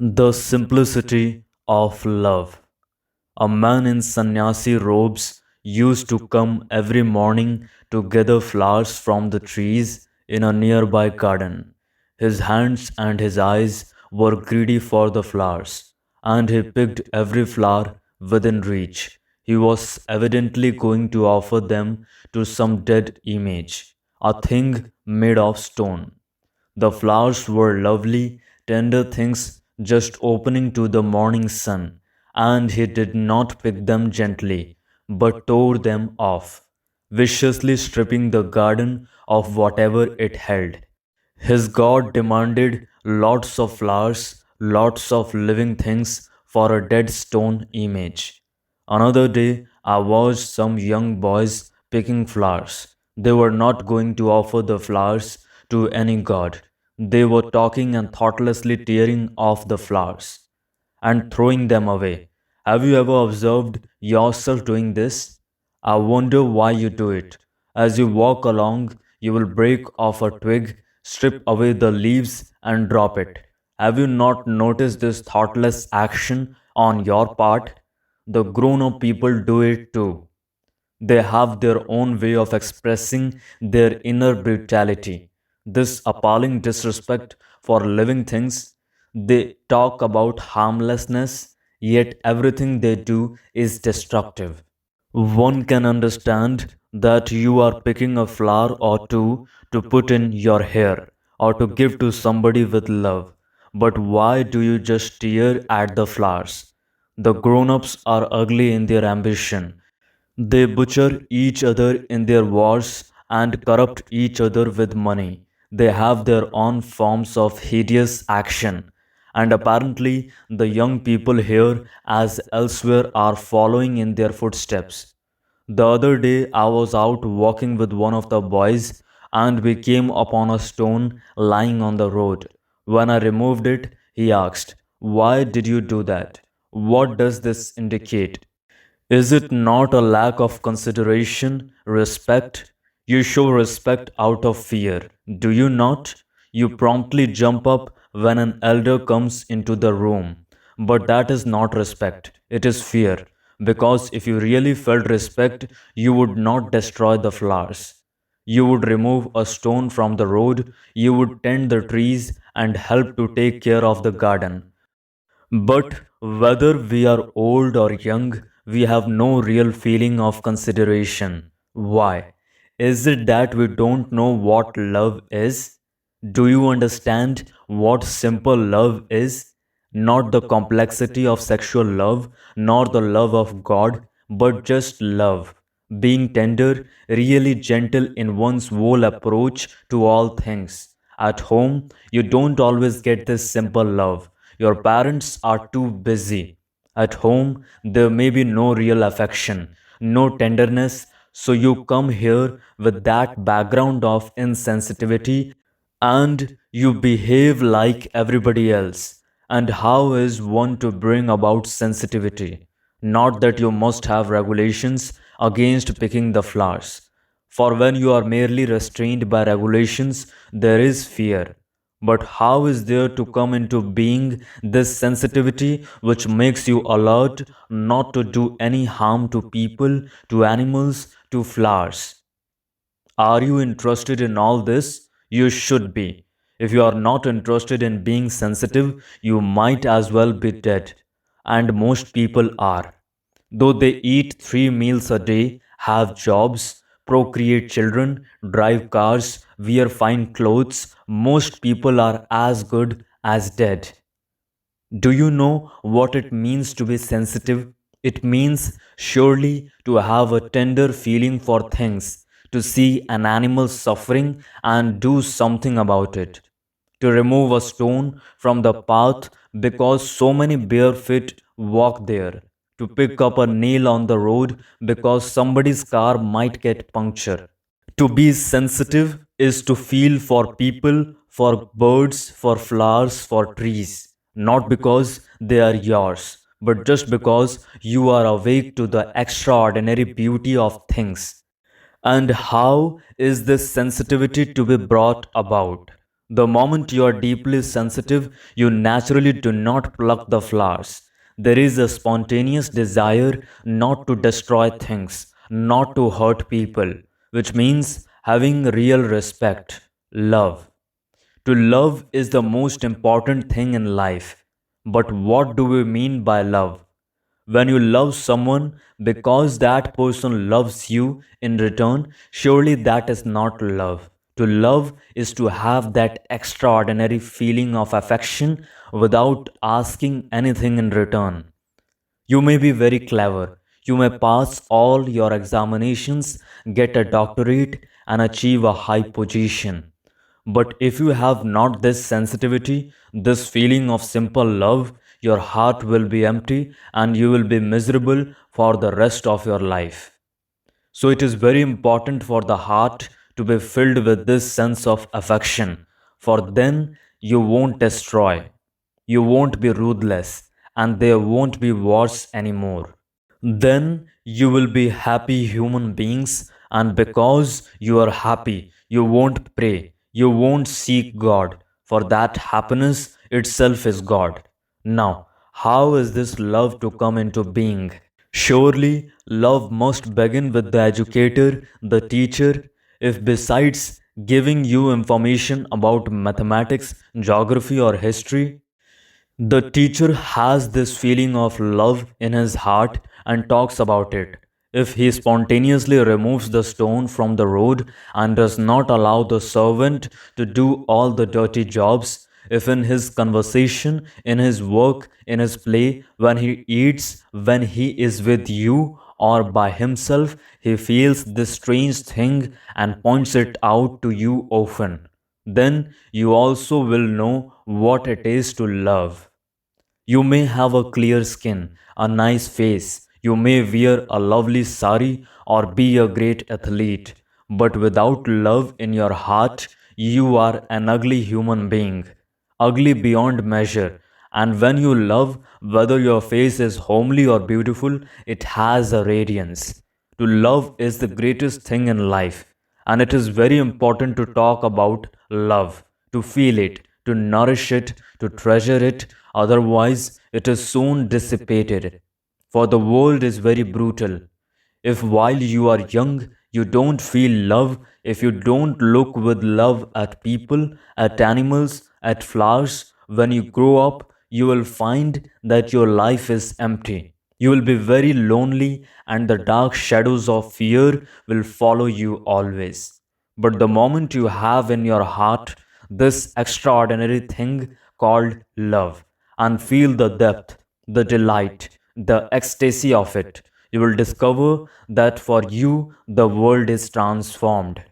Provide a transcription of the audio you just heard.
The simplicity of love. A man in sannyasi robes used to come every morning to gather flowers from the trees in a nearby garden. His hands and his eyes were greedy for the flowers, and he picked every flower within reach. He was evidently going to offer them to some dead image, a thing made of stone. The flowers were lovely, tender things just opening to the morning sun, and he did not pick them gently, but tore them off, viciously stripping the garden of whatever it held. His God demanded lots of flowers, lots of living things for a dead stone image. Another day, I watched some young boys picking flowers. They were not going to offer the flowers to any god. They were talking and thoughtlessly tearing off the flowers and throwing them away. Have you ever observed yourself doing this? I wonder why you do it. As you walk along, you will break off a twig, strip away the leaves, and drop it. Have you not noticed this thoughtless action on your part? The grown up people do it too. They have their own way of expressing their inner brutality. This appalling disrespect for living things. They talk about harmlessness, yet everything they do is destructive. One can understand that you are picking a flower or two to put in your hair or to give to somebody with love. But why do you just stare at the flowers? The grown ups are ugly in their ambition. They butcher each other in their wars and corrupt each other with money. They have their own forms of hideous action. And apparently, the young people here, as elsewhere, are following in their footsteps. The other day, I was out walking with one of the boys and we came upon a stone lying on the road. When I removed it, he asked, "Why did you do that? What does this indicate?" Is it not a lack of consideration, respect? You show respect out of fear, do you not? You promptly jump up when an elder comes into the room. But that is not respect, it is fear. Because if you really felt respect, you would not destroy the flowers. You would remove a stone from the road, you would tend the trees and help to take care of the garden. But whether we are old or young, we have no real feeling of consideration. Why? Is it that we don't know what love is? Do you understand what simple love is? Not the complexity of sexual love, nor the love of God, but just love. Being tender, really gentle in one's whole approach to all things. At home, you don't always get this simple love. Your parents are too busy. At home, there may be no real affection, no tenderness, so you come here with that background of insensitivity and you behave like everybody else. And how is one to bring about sensitivity? Not that you must have regulations against picking the flowers. For when you are merely restrained by regulations, there is fear. But how is there to come into being this sensitivity which makes you alert not to do any harm to people, to animals, to flowers? Are you interested in all this? You should be. If you are not interested in being sensitive, you might as well be dead. And most people are. Though they eat 3 meals a day, have jobs, procreate children, drive cars, wear fine clothes, most people are as good as dead. Do you know what it means to be sensitive? It means surely to have a tender feeling for things, to see an animal suffering and do something about it, to remove a stone from the path because so many bare feet walk there, to pick up a nail on the road because somebody's car might get punctured. To be sensitive is to feel for people, for birds, for flowers, for trees, not because they are yours, but just because you are awake to the extraordinary beauty of things. And how is this sensitivity to be brought about? The moment you are deeply sensitive, you naturally do not pluck the flowers. There is a spontaneous desire not to destroy things, not to hurt people, which means having real respect, love. To love is the most important thing in life. But what do we mean by love? When you love someone because that person loves you in return, surely that is not love. To love is to have that extraordinary feeling of affection without asking anything in return. You may be very clever. You may pass all your examinations, get a doctorate, and achieve a high position. But if you have not this sensitivity, this feeling of simple love, your heart will be empty and you will be miserable for the rest of your life. So it is very important for the heart to be filled with this sense of affection, for then you won't destroy, you won't be ruthless, and there won't be wars anymore. Then you will be happy human beings, and because you are happy, you won't pray, you won't seek God, for that happiness itself is God. Now, how is this love to come into being? Surely, love must begin with the educator, the teacher. If besides giving you information about mathematics, geography, or history, the teacher has this feeling of love in his heart and talks about it. If he spontaneously removes the stone from the road and does not allow the servant to do all the dirty jobs, if in his conversation, in his work, in his play, when he eats, when he is with you or by himself, he feels this strange thing and points it out to you often, then you also will know what it is to love. You may have a clear skin, a nice face, you may wear a lovely sari or be a great athlete, but without love in your heart, you are an ugly human being, ugly beyond measure. And when you love, whether your face is homely or beautiful, it has a radiance. To love is the greatest thing in life, and it is very important to talk about love, to feel it, to nourish it, to treasure it, otherwise, it is soon dissipated. For the world is very brutal. If while you are young you don't feel love, if you don't look with love at people, at animals, at flowers, when you grow up, you will find that your life is empty. You will be very lonely, and the dark shadows of fear will follow you always. But the moment you have in your heart this extraordinary thing called love and feel the depth, the delight, the ecstasy of it, you will discover that for you the world is transformed.